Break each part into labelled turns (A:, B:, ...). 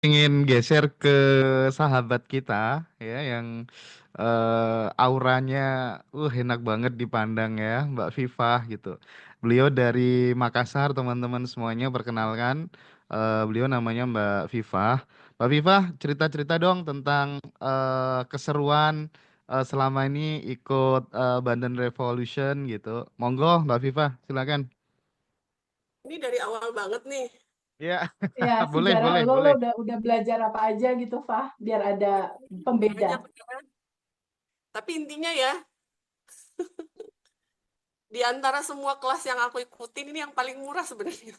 A: ingin geser ke sahabat kita ya yang auranya enak banget dipandang ya, Mbak Viva gitu. Beliau dari Makassar, teman-teman semuanya perkenalkan. Beliau namanya Mbak Viva. Mbak Viva, cerita-cerita dong tentang keseruan selama ini ikut Banten Revolution gitu. Monggo Mbak Viva, silakan.
B: Ini dari awal banget nih.
A: Ya,
C: Ya,
A: boleh,
C: sejarah
A: boleh,
C: lo
A: boleh.
C: udah belajar apa aja gitu, Fah, biar ada
B: Oh, ini
C: pembeda.
B: banyak ya. Tapi intinya ya, di antara semua kelas yang aku ikutin, ini yang paling murah sebenarnya.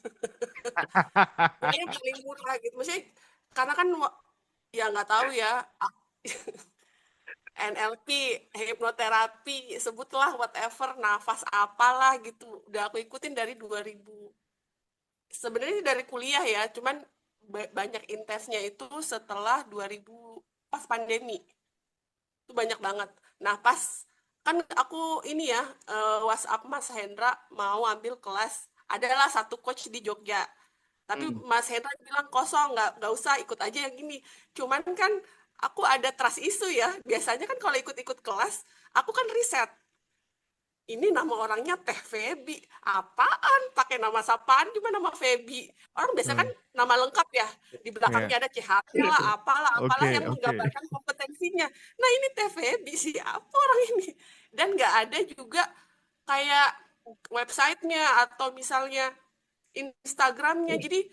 B: Ini yang paling murah gitu. Maksudnya, karena kan ya nggak tahu ya, NLP, hipnoterapi, sebutlah whatever, nafas apalah gitu. Udah aku ikutin dari 2000. Sebenarnya dari kuliah ya, cuman banyak intensnya itu setelah 2000 pas pandemi. Itu banyak banget. Nah, pas kan aku ini ya WhatsApp Mas Hendra mau ambil kelas, adalah satu coach di Jogja. Tapi
A: Hmm.
B: Mas Hendra bilang kosong, nggak usah ikut aja yang ini. Cuman kan aku ada trust issue ya. Biasanya kan kalau ikut-ikut kelas, aku kan riset. Ini nama orangnya Teh Febi. Apaan? Pakai nama sapaan cuma nama Febi. Orang biasa kan
A: Hmm.
B: nama lengkap ya. Di
A: Ya,
B: belakangnya ada CHT lah, apalah, apalah
A: oke,
B: yang
A: oke.
B: menggambarkan kompetensinya. Nah ini Teh Febi siapa orang ini? Dan nggak ada juga kayak websitenya atau misalnya Instagramnya. Jadi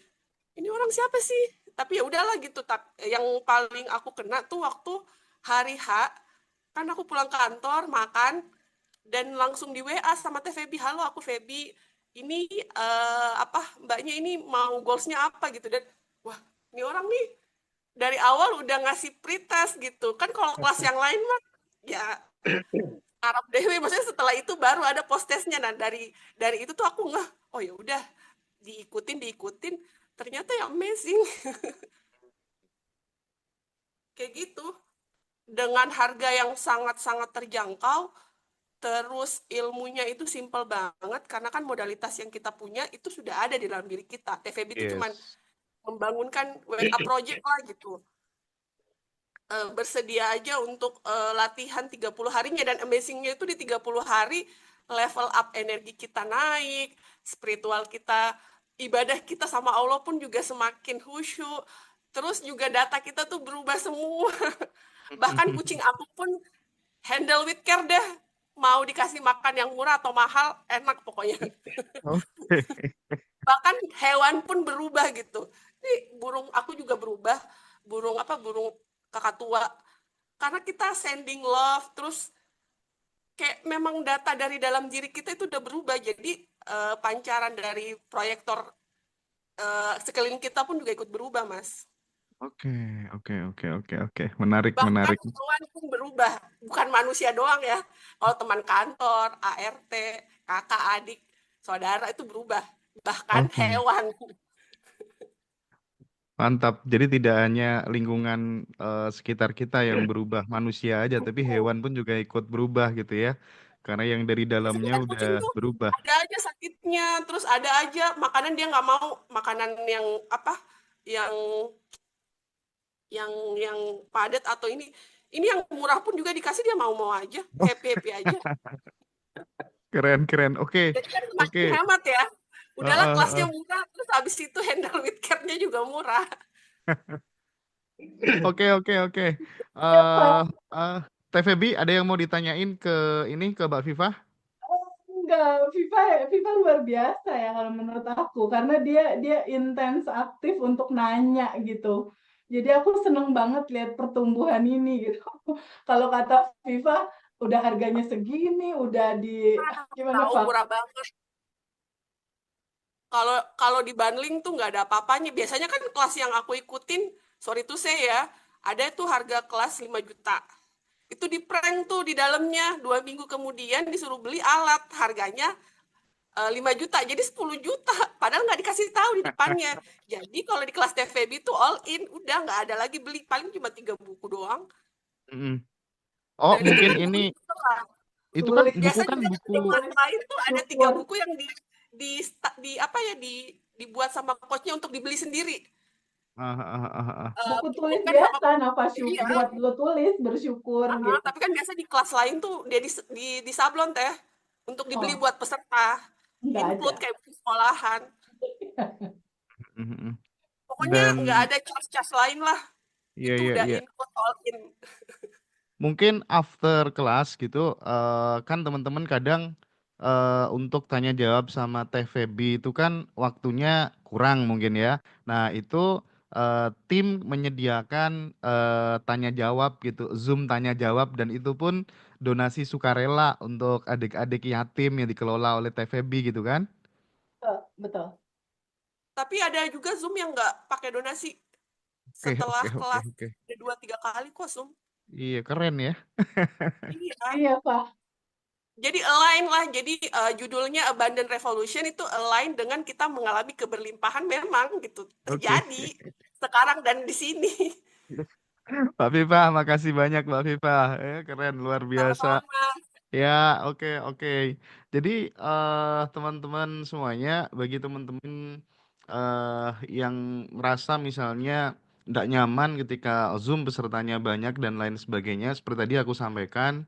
B: ini orang siapa sih? Tapi ya udahlah gitu. Yang paling aku kena tuh waktu hari H, kan aku pulang kantor, makan, dan langsung di WA sama Teh Feby, halo aku Feby, ini apa mbaknya ini mau goalsnya apa gitu. Dan wah, ini orang nih dari awal udah ngasih pretest gitu kan. Kalau kelas yang lain mah ya Arab Dewi, maksudnya setelah itu baru ada postesnya. Nah dari itu tuh aku nggak, oh ya udah, diikutin ternyata ya amazing. Kayak gitu, dengan harga yang sangat-sangat terjangkau. Terus ilmunya itu simple banget karena kan modalitas yang kita punya itu sudah ada di dalam diri kita. TVB itu cuman
A: Yes.
B: membangunkan WA project lah gitu. Bersedia aja untuk latihan 30 harinya, dan amazingnya itu di 30 hari level up energi kita naik, spiritual kita, ibadah kita sama Allah pun juga semakin khusyuk. Terus juga data kita tuh berubah semua. Bahkan kucing aku pun handle with care deh. Mau dikasih makan yang murah atau mahal, enak pokoknya.
A: Oke.
B: Bahkan hewan pun berubah gitu. Ini burung aku juga berubah. Burung apa? Burung kakak tua. Karena kita sending love, terus kayak memang data dari dalam diri kita itu udah berubah. Jadi pancaran dari proyektor sekeliling kita pun juga ikut berubah, Mas.
A: Oke, oke, oke, oke, oke. Menarik,
B: Bahkan
A: menarik.
B: hewan pun berubah, bukan manusia doang ya. Kalau teman kantor, ART, kakak, adik, saudara itu berubah. Bahkan
A: Oke,
B: hewan.
A: mantap. Jadi tidak hanya lingkungan sekitar kita yang berubah, manusia aja, tapi hewan pun juga ikut berubah gitu ya. Karena yang dari dalamnya
B: Biasanya kan
A: udah
B: kucing tuh
A: berubah.
B: ada aja sakitnya, terus ada aja makanan dia nggak mau, makanan yang apa, yang yang yang padat atau ini yang murah pun juga dikasih dia mau-mau aja, happy-happy aja.
A: Keren, keren. Oke,
B: Jadi kan
A: oke.
B: semakin hemat ya. Udahlah
A: Heeh,
B: kelasnya
A: heeh.
B: murah, terus habis itu handle with care-nya juga murah.
A: Oke, oke, oke.
C: Ya, Fah.
A: Eh, TVB, ada yang mau ditanyain ke ini ke Mbak Viva?
C: Enggak, Viva luar biasa ya kalau menurut aku karena dia intens aktif untuk nanya gitu. Jadi aku seneng banget lihat pertumbuhan ini gitu. Kalau kata Viva udah harganya segini, udah di gimana
B: Tahu
C: Pak?
B: murah banget. Kalau kalau di bundling tuh nggak ada apa-apanya. Biasanya kan kelas yang aku ikutin, sorry to say ya, ada tuh harga kelas 5 juta. Itu di prank tuh di dalamnya. 2 minggu kemudian disuruh beli alat. Harganya 5 juta, jadi 10 juta. Padahal nggak dikasih tahu di depannya. Jadi kalau di kelas TVB tuh all in, udah nggak ada lagi beli. Paling cuma 3 buku doang.
A: Mm-mm. Oh,
B: Dan itu
A: mungkin
B: kan
A: ini
B: bukunya setengah.
A: itu kan
C: Sulit,
A: buku
B: Biasanya
A: kan
B: kan
A: buku.
B: di kelas lain tuh ada tiga
C: syukur.
B: buku yang di apa ya dibuat sama coachnya untuk dibeli sendiri.
A: Ah, ah, ah, ah.
C: Buku tulis
B: Bukan sama
C: biasa, Nafas
B: iya,
C: buat lo tulis bersyukur gitu.
B: tapi kan biasa di kelas lain tuh dia di sablon teh untuk dibeli
C: Oh,
B: buat peserta,
C: nggak ada.
B: include kayak buku sekolahan.
A: Mm, mm.
B: Pokoknya
A: Dan
B: nggak ada cas-cas lain lah.
A: iya
B: Itu
A: iya
B: udah
A: iya.
B: include all in.
A: Mungkin after kelas gitu, kan teman-teman kadang untuk tanya jawab sama Teh Feby itu kan waktunya kurang mungkin ya. Nah itu tim menyediakan tanya jawab gitu, Zoom tanya jawab dan itu pun donasi sukarela untuk adik-adik yatim yang dikelola oleh Teh Feby gitu kan?
C: Betul, betul.
B: Tapi ada juga Zoom yang nggak pakai donasi.
A: Oke
B: Setelah
A: oke oke
B: kelas
A: oke.
B: ada 2-3 kali kok Zoom.
A: Iya keren ya.
B: Iya.
C: Iya, Pak.
B: Jadi align lah. Jadi judulnya Abundant Revolution itu align dengan kita mengalami keberlimpahan memang gitu
A: Oke.
B: terjadi sekarang dan di sini.
A: Mbak Viva, makasih banyak Mbak Viva. Keren luar biasa.
B: Sama-sama.
A: Ya, oke, oke. Jadi, teman-teman semuanya, bagi teman-teman yang merasa misalnya tidak nyaman ketika Zoom pesertanya banyak dan lain sebagainya, seperti tadi aku sampaikan,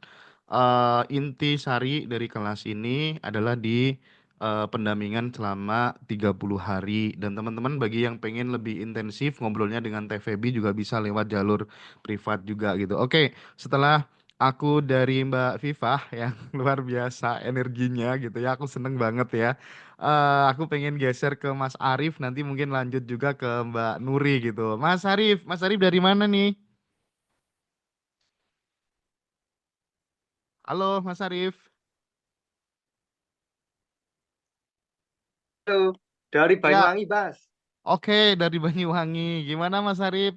A: inti sari dari kelas ini adalah di pendampingan selama 30 hari. Dan teman-teman bagi yang pengen lebih intensif ngobrolnya dengan Teh Feby juga bisa lewat jalur privat juga gitu. Oke, setelah aku dari Mbak Viva yang luar biasa energinya gitu ya. Aku seneng banget ya. Aku pengen geser ke Mas Arif nanti mungkin lanjut juga ke Mbak Nuri gitu. Mas Arif dari mana nih? Halo Mas Arif.
D: Halo, dari
A: Ya,
D: Banyuwangi, Bas.
A: oke dari Banyuwangi. Gimana Mas Arif?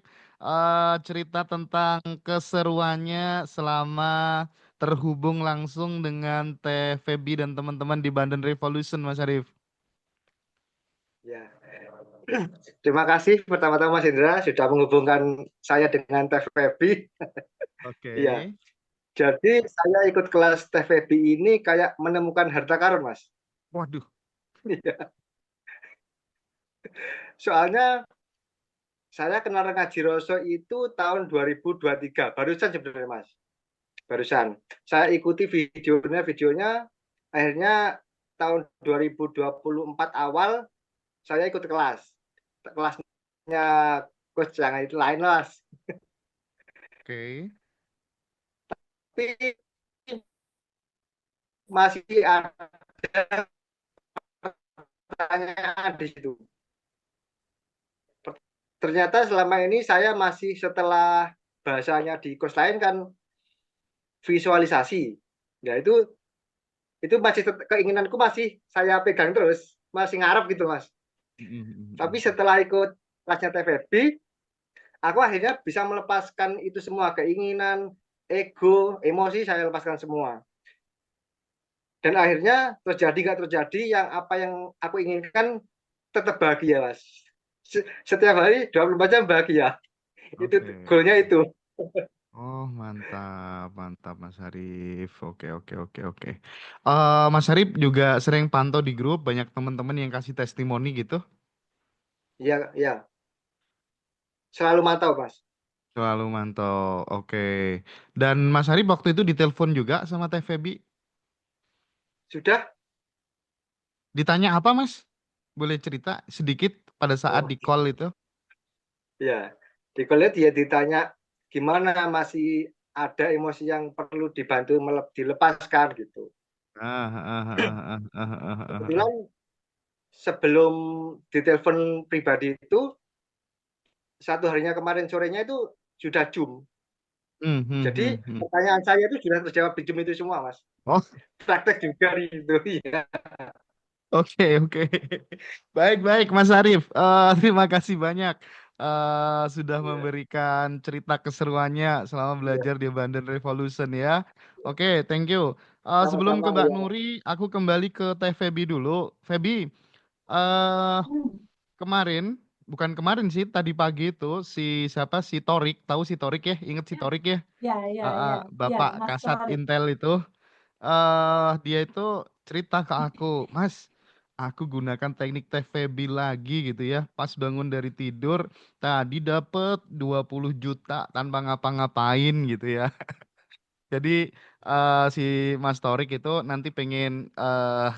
A: Cerita tentang keseruannya selama terhubung langsung dengan Teh Feby dan teman-teman di Banten Revolution Mas Arif.
D: Ya. Terima kasih pertama-tama Mas Indra sudah menghubungkan saya dengan Teh Febi. Iya,
A: Oke.
D: jadi saya ikut kelas Teh Febi ini kayak menemukan harta karun, Mas.
A: Waduh.
D: Iya. Soalnya saya kenal Ngaji Roso itu tahun 2023, barusan sebenarnya, Mas. Barusan. Saya ikuti videonya akhirnya tahun 2024 awal saya ikut kelas. Kelasnya Coach jangan itu lain, Mas.
A: Oke.
D: Tapi masih ada pertanyaan di situ. Ternyata selama ini saya masih setelah bahasanya di kos lain kan visualisasi. Ya itu masih keinginanku masih saya pegang terus, masih ngarep gitu Mas. Tapi setelah ikut kelasnya TVB, aku akhirnya bisa melepaskan itu semua keinginan, ego, emosi saya lepaskan semua. Dan akhirnya terjadi nggak terjadi yang apa yang aku inginkan tetap bahagia Mas. Setiap hari 24 jam bahagia. Itu
A: Oke.
D: goalnya itu.
A: Oh, mantap, mantap Mas Arif. Oke, oke, oke, oke. Mas Arif juga sering pantau di grup, banyak teman-teman yang kasih testimoni gitu.
D: Ya, ya. Selalu mantau, Mas.
A: Selalu mantau. Oke. Dan Mas Arif waktu itu ditelepon juga sama Teh Feby.
D: Sudah?
A: Ditanya apa, Mas? Boleh cerita sedikit pada saat
D: Oh,
A: di call itu?
D: ya. Di kuliah dia ditanya gimana masih ada emosi yang perlu dibantu dilepaskan gitu.
A: Ah, ah, ah, ah, ah, ah, ah, ah.
D: Kebetulan sebelum ditelepon pribadi itu satu harinya kemarin sorenya itu sudah Zoom. Jadi
A: Hmm.
D: pertanyaan saya itu sudah terjawab di Zoom itu semua, Mas.
A: Oh,
D: Praktek juga itu. Ya.
A: oke, oke. Baik, baik, Mas Arif. Terima kasih banyak sudah
D: Iya,
A: memberikan cerita keseruannya selama
D: iya.
A: belajar di Banten Revolution ya. Oke, thank you. Sebelum
D: Sama-sama
A: ke Mbak
D: ya.
A: Nuri, aku kembali ke Teh Feby dulu. Feby, eh
C: Hmm.
A: kemarin, bukan kemarin sih, tadi pagi itu si siapa si Torik, tahu si Torik ya? Ingat si Torik ya?
C: Ya, ya, ya, ya,
A: Bapak
C: Mas
A: Kasat
C: Torik.
A: Intel itu. Dia itu cerita ke aku, Mas. aku gunakan teknik Teh Feby lagi gitu ya. Pas bangun dari tidur, tadi dapet 20 juta tanpa ngapa-ngapain gitu ya. Jadi si Mas Torik itu nanti pengen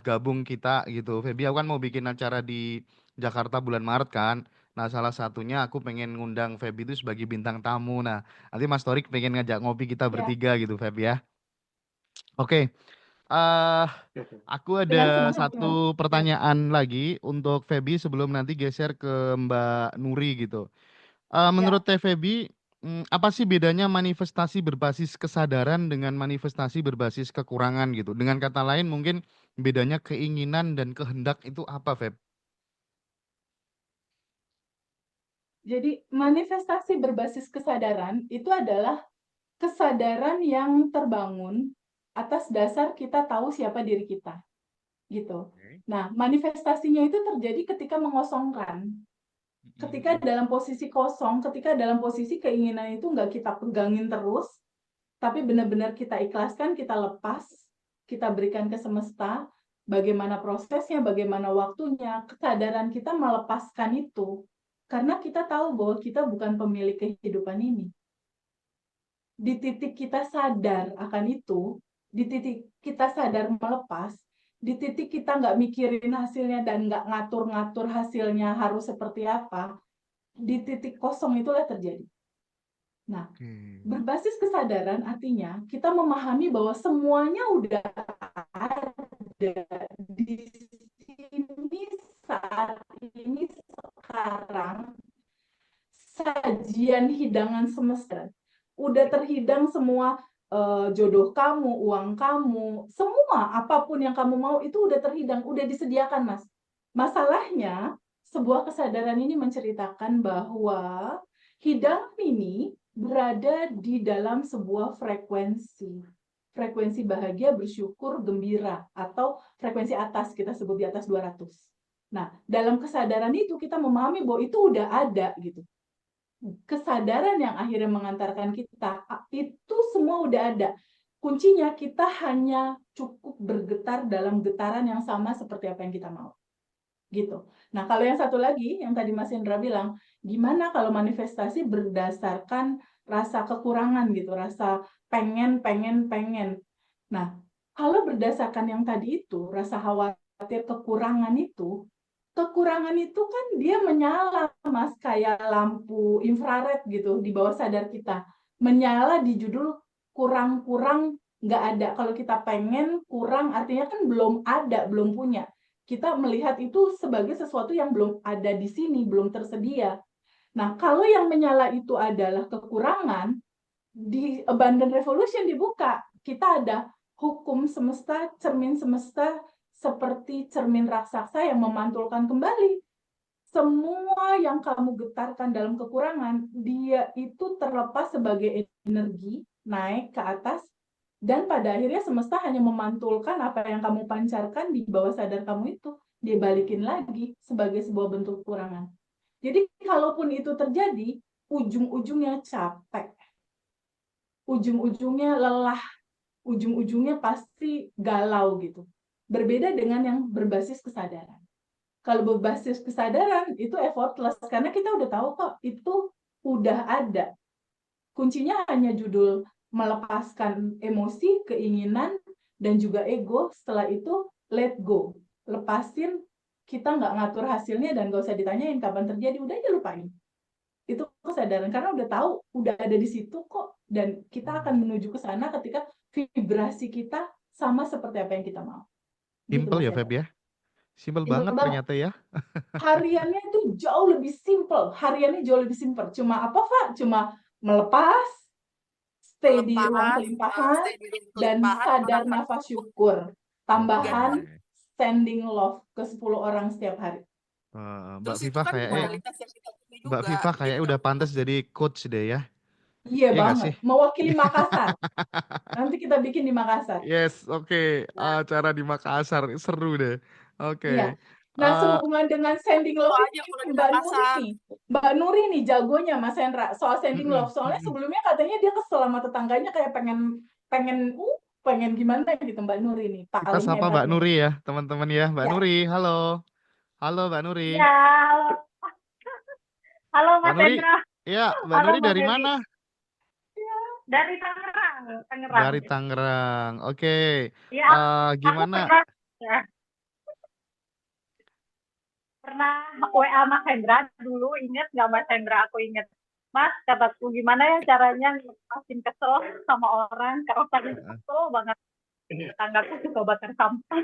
A: gabung kita gitu. Feby, aku kan mau bikin acara di Jakarta bulan Maret kan. Nah, salah satunya aku pengen ngundang Feby itu sebagai bintang tamu. Nah, nanti Mas Torik pengen ngajak ngopi kita
C: Ya,
A: bertiga gitu, Feby ya. Oke, eh aku ada
C: dengan senang hati, Mas.
A: satu
C: Ya.
A: pertanyaan lagi untuk Feby sebelum nanti geser ke Mbak Nuri gitu. Menurut
C: Ya.
A: Teh Feby, apa sih bedanya manifestasi berbasis kesadaran dengan manifestasi berbasis kekurangan gitu? Dengan kata lain, mungkin bedanya keinginan dan kehendak itu apa, Feb?
C: Jadi manifestasi berbasis kesadaran itu adalah kesadaran yang terbangun atas dasar kita tahu siapa diri kita, gitu.
A: Oke.
C: Nah, manifestasinya itu terjadi ketika mengosongkan. Ketika dalam posisi kosong, ketika dalam posisi keinginan itu nggak kita pegangin terus, tapi benar-benar kita ikhlaskan, kita lepas, kita berikan ke semesta, bagaimana prosesnya, bagaimana waktunya, kesadaran kita melepaskan itu. Karena kita tahu bahwa kita bukan pemilik kehidupan ini. Di titik kita sadar akan itu, di titik kita sadar melepas, di titik kita nggak mikirin hasilnya dan nggak ngatur-ngatur hasilnya harus seperti apa, di titik kosong itulah terjadi. Nah,
A: Oke.
C: berbasis kesadaran artinya kita memahami bahwa semuanya udah ada di sini saat ini sekarang, sajian hidangan semesta. Udah terhidang semua, jodoh kamu, uang kamu, semua apapun yang kamu mau itu udah terhidang, udah disediakan, Mas. Masalahnya, sebuah kesadaran ini menceritakan bahwa hidangan ini berada di dalam sebuah frekuensi. Frekuensi bahagia, bersyukur, gembira, atau frekuensi atas, kita sebut di atas 200. Nah, dalam kesadaran itu kita memahami bahwa itu udah ada gitu. Kesadaran yang akhirnya mengantarkan kita itu semua udah ada. Kuncinya kita hanya cukup bergetar dalam getaran yang sama seperti apa yang kita mau. Gitu. Nah, kalau yang satu lagi yang tadi Mas Indra bilang, gimana kalau manifestasi berdasarkan rasa kekurangan gitu, rasa pengen, pengen, pengen. Nah, kalau berdasarkan yang tadi itu, rasa khawatir kekurangan itu kan dia menyala, Mas, kayak lampu infrared gitu di bawah sadar kita. Menyala di judul kurang-kurang nggak ada. Kalau kita pengen kurang artinya kan belum ada, belum punya. Kita melihat itu sebagai sesuatu yang belum ada di sini, belum tersedia. Nah, kalau yang menyala itu adalah kekurangan, di Abundant Revolution dibuka, kita ada hukum semesta, cermin semesta, seperti cermin raksasa yang memantulkan kembali. Semua yang kamu getarkan dalam kekurangan, dia itu terlepas sebagai energi, naik ke atas, dan pada akhirnya semesta hanya memantulkan apa yang kamu pancarkan di bawah sadar kamu itu, dia balikin lagi sebagai sebuah bentuk kekurangan. Jadi kalaupun itu terjadi, ujung-ujungnya capek, ujung-ujungnya lelah, ujung-ujungnya pasti galau gitu. Berbeda dengan yang berbasis kesadaran. Kalau berbasis kesadaran itu effortless karena kita udah tahu kok itu udah ada. Kuncinya hanya judul melepaskan emosi, keinginan, dan juga ego. Setelah itu let go. Lepasin, kita nggak ngatur hasilnya dan nggak usah ditanyain kapan terjadi. Udah aja lupain. Itu kesadaran karena udah tahu, udah ada di situ kok. Dan kita akan menuju ke sana ketika vibrasi kita sama seperti apa yang kita mau. Gitu
A: Simple
C: Mas
A: ya, Feb
C: Hendra.
A: ya? Simple
C: Simple
A: banget
C: banget.
A: ternyata ya.
C: Hariannya itu jauh lebih simple. Hariannya jauh lebih simple. Cuma apa, Pak? Cuma melepas, stay di ruang
B: Melepas,
C: kelimpahan,
B: stay di ruang
C: dan
B: kelimpahan,
C: sadar
B: merasakan
C: nafas
B: syukur.
C: syukur. Tambahan
A: Oke.
C: sending love ke 10 orang setiap hari.
A: Mbak
B: Terus itu
A: Viva
B: kan
A: kayaknya
C: Nah,
B: modalitas yang kita punya
A: Mbak
B: juga.
A: Viva
B: Jadi
A: kayaknya
B: nggak
A: udah pantas jadi coach deh ya.
C: iya
A: Iya nggak
C: banget.
A: sih?
C: Mewakili Makassar. Nanti kita bikin di Makassar.
A: Yes, oke.
B: nah,
A: Acara di Makassar seru deh. Oke.
C: Iya. Nah,
A: Eh,
C: sehubungan dengan sending
B: itu
C: love
B: aja
C: ini
B: kalau di
C: Mbak Nuri
B: Makassar.
C: nih. Mbak Nuri nih jagonya Mas Hendra soal sending love. Soalnya sebelumnya katanya dia kesel sama tetangganya kayak pengen pengen pengen gimana gitu Mbak Nuri nih,
A: Kita
C: paling
A: sapa Mbak
C: hebatnya.
A: Nuri ya, teman-teman ya. Mbak
C: Ya,
A: Nuri, halo. Halo Mbak Nuri.
E: Ya, halo, halo
A: Mbak
E: Mas
A: Nuri,
E: Hendra,
A: ya, Mbak
E: halo
A: Nuri
E: Mbak
A: dari
E: Feby.
A: mana?
E: Dari Tangerang, Tangerang.
A: Dari Tangerang. Oke.
E: Ya, aku
A: Gimana?
E: pernah, ya, pernah WA Mas Hendra dulu, inget nggak Mas Hendra? Aku inget. Mas, kataku gimana ya caranya ngelepasin kesel sama orang, karena tadi kesel banget. Tetanggaku suka bakar sampah.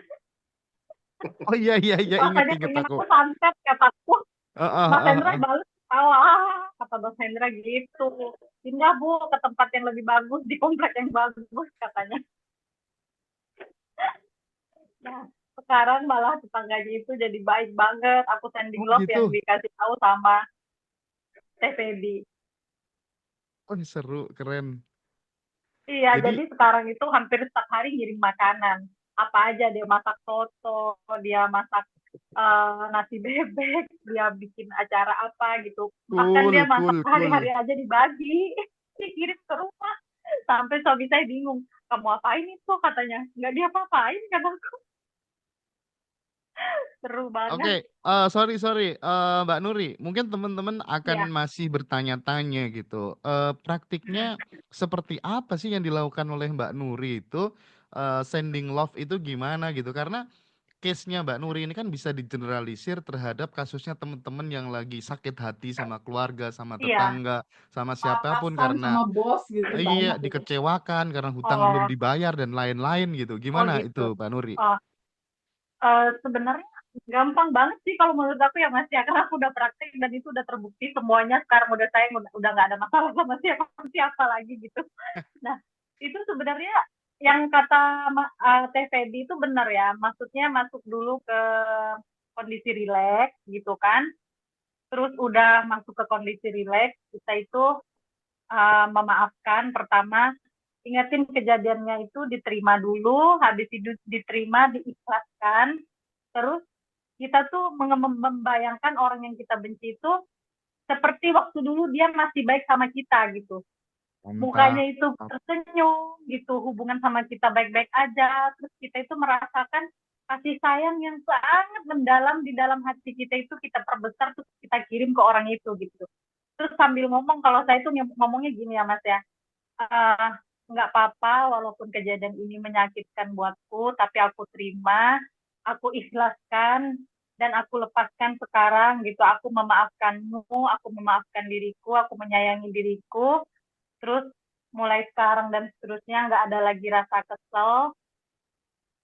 A: Oh iya iya iya,
E: Rasanya
A: inget
E: pengen
A: aku.
E: aku santet, kataku.
A: Heeh,
E: Mas
A: heeh,
E: Hendra
A: heeh.
E: balas tawa, kata Mas Hendra gitu. Pindah Bu ke tempat yang lebih bagus, di komplek yang bagus katanya. Nah, sekarang malah tetangganya itu jadi baik banget. Aku sending
A: Oh
E: love yang
A: gitu.
E: dikasih tahu sama TVB.
A: Oh seru, keren.
E: Iya,
A: Jadi,
E: jadi sekarang itu hampir setiap hari ngirim makanan. Apa aja dia masak soto, dia masak nasi bebek, dia bikin acara apa gitu. Bahkan dia
A: cool,
E: masak
A: cool,
E: hari-hari
A: cool.
E: aja dibagi, dikirim ke rumah. Sampai suami saya bingung, kamu apain itu katanya? Nggak diapa-apain kataku. Seru
A: Oke,
E: banget.
A: sorry, sorry, Mbak Nuri. Mungkin teman-teman akan
E: Ya.
A: masih bertanya-tanya gitu. Praktiknya seperti apa sih yang dilakukan oleh Mbak Nuri itu? Sending love itu gimana gitu? Karena case-nya Mbak Nuri ini kan bisa digeneralisir terhadap kasusnya teman-teman yang lagi sakit hati sama keluarga, sama
E: Iya.
A: tetangga, sama siapapun
C: atasan
A: karena
C: sama bos gitu
A: iya
C: banyak gitu.
A: dikecewakan karena hutang belum
E: Oh,
A: dibayar dan lain-lain gitu.
E: oh
A: Gimana itu
E: gitu.
A: Mbak Nuri?
E: Oh, sebenarnya gampang banget sih kalau menurut aku ya Mas ya, karena aku udah praktek dan itu udah terbukti semuanya sekarang udah saya udah nggak ada masalah sama siapa siapa lagi gitu. Nah, itu sebenarnya yang kata Teh Feby itu benar ya, maksudnya masuk dulu ke kondisi rileks gitu kan, terus udah masuk ke kondisi rileks, kita itu memaafkan pertama, ingetin kejadiannya itu diterima dulu, habis itu diterima, diikhlaskan, terus kita tuh membayangkan orang yang kita benci itu seperti waktu dulu dia masih baik sama kita gitu. Mukanya
A: Mantap.
E: itu tersenyum gitu, hubungan sama kita baik-baik aja, terus kita itu merasakan kasih sayang yang sangat mendalam di dalam hati kita itu kita perbesar terus kita kirim ke orang itu gitu. Terus sambil ngomong, kalau saya tuh ngomongnya gini ya Mas ya, uh, nggak apa-apa walaupun kejadian ini menyakitkan buatku, tapi aku terima, aku ikhlaskan, dan aku lepaskan sekarang gitu. Aku memaafkanmu, aku memaafkan diriku, aku menyayangi diriku. Terus mulai sekarang dan seterusnya nggak ada lagi rasa kesel.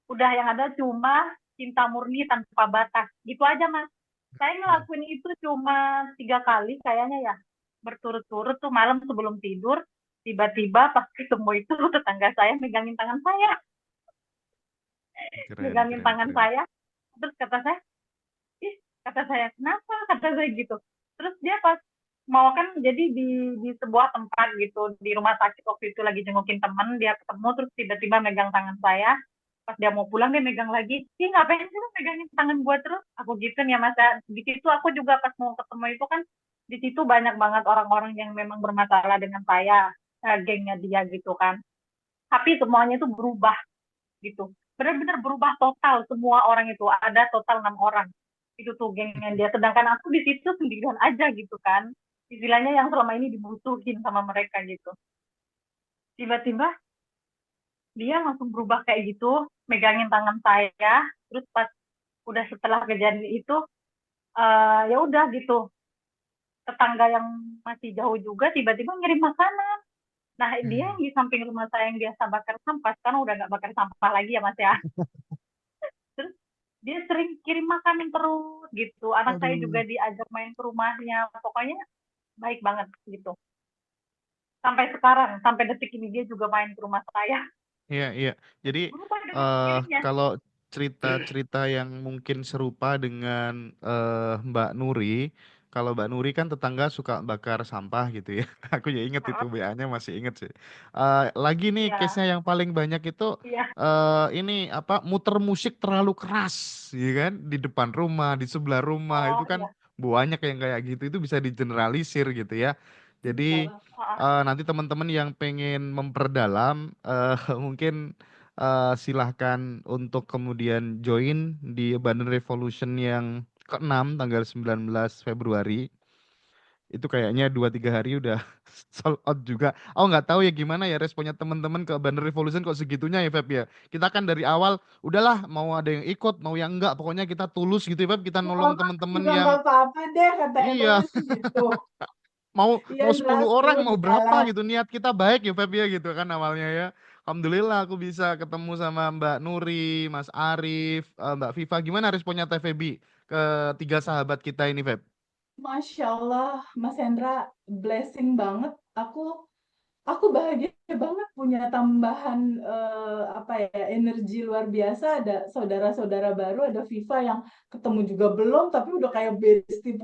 E: Udah yang ada cuma cinta murni tanpa batas. Gitu aja Mas. Saya ngelakuin itu cuma 3 kali kayaknya ya. Berturut-turut tuh malam sebelum tidur. Tiba-tiba pas ketemu itu tetangga saya megangin tangan saya.
A: Keren,
E: Megangin
A: keren,
E: tangan
A: keren.
E: saya. Terus kata saya, ih, kata saya, kenapa? Kata saya gitu. Terus dia pas mau kan jadi di sebuah tempat gitu, di rumah sakit waktu itu lagi jengukin temen, dia ketemu terus tiba-tiba megang tangan saya. Pas dia mau pulang dia megang lagi, ih ngapain sih lu megangin tangan gua terus? Aku gitu ya masa di situ aku juga pas mau ketemu itu kan di situ banyak banget orang-orang yang memang bermasalah dengan saya, gengnya dia gitu kan. Tapi semuanya itu berubah gitu, benar-benar berubah total. Semua orang itu ada total 6 orang itu tuh gengnya dia, sedangkan aku di situ sendirian aja gitu kan, istilahnya yang selama ini dibutuhin sama mereka gitu. Tiba-tiba dia langsung berubah kayak gitu, megangin tangan saya. Terus pas udah setelah kejadian itu ya udah gitu, tetangga yang masih jauh juga tiba-tiba ngirim makanan. Nah dia
A: Hmm,
E: di samping rumah saya yang biasa bakar sampah sekarang udah nggak bakar sampah lagi ya Mas ya. Terus dia sering kirim makanan terus gitu, anak saya juga
A: Aduh.
E: diajak main ke rumahnya, pokoknya baik banget gitu. Sampai sekarang, sampai detik ini dia juga main ke rumah saya,
A: Iya, iya. Jadi
E: berubah dengan sendirinya.
A: kalau cerita-cerita yang mungkin serupa dengan Mbak Nuri, kalau Mbak Nuri kan tetangga suka bakar sampah gitu ya. Aku ya inget itu BA-nya masih inget sih. Lagi nih
E: Iya,
A: case-nya yang paling banyak itu
E: iya,
A: ini apa muter musik terlalu keras, ya kan? Di depan rumah, di sebelah rumah itu
E: oh
A: kan
E: iya,
A: banyak yang kayak gitu. Itu bisa digeneralisir gitu ya. Jadi
C: Benar.
A: nanti teman-teman yang pengen memperdalam mungkin silahkan untuk kemudian join di Abundant Revolution yang ke-6 tanggal 19 Februari. Itu kayaknya 2-3 hari udah sold out juga. Oh nggak tahu ya gimana ya responnya teman-teman ke Abundant Revolution kok segitunya ya Feb ya. Kita kan dari awal udahlah mau ada yang ikut mau yang enggak pokoknya kita tulus gitu ya Feb, kita nolong
C: Orang
A: teman-teman
C: juga
A: yang
C: nggak apa-apa deh, kata
A: iya
C: Evelyn sih gitu.
A: mau
C: Iya
A: mau 10
C: jelas
A: orang
C: tuh
A: mau berapa
C: jalan.
A: gitu niat kita baik ya Feb ya gitu kan awalnya ya. Alhamdulillah aku bisa ketemu sama Mbak Nuri, Mas Arif, Mbak Viva. Gimana responnya Teh Febi ke 3 sahabat kita ini Feb?
C: Masya Allah, Mas Hendra, blessing banget. Aku bahagia banget punya tambahan apa ya energi luar biasa. Ada saudara-saudara baru, ada Viva yang ketemu juga belum, tapi udah kayak bestie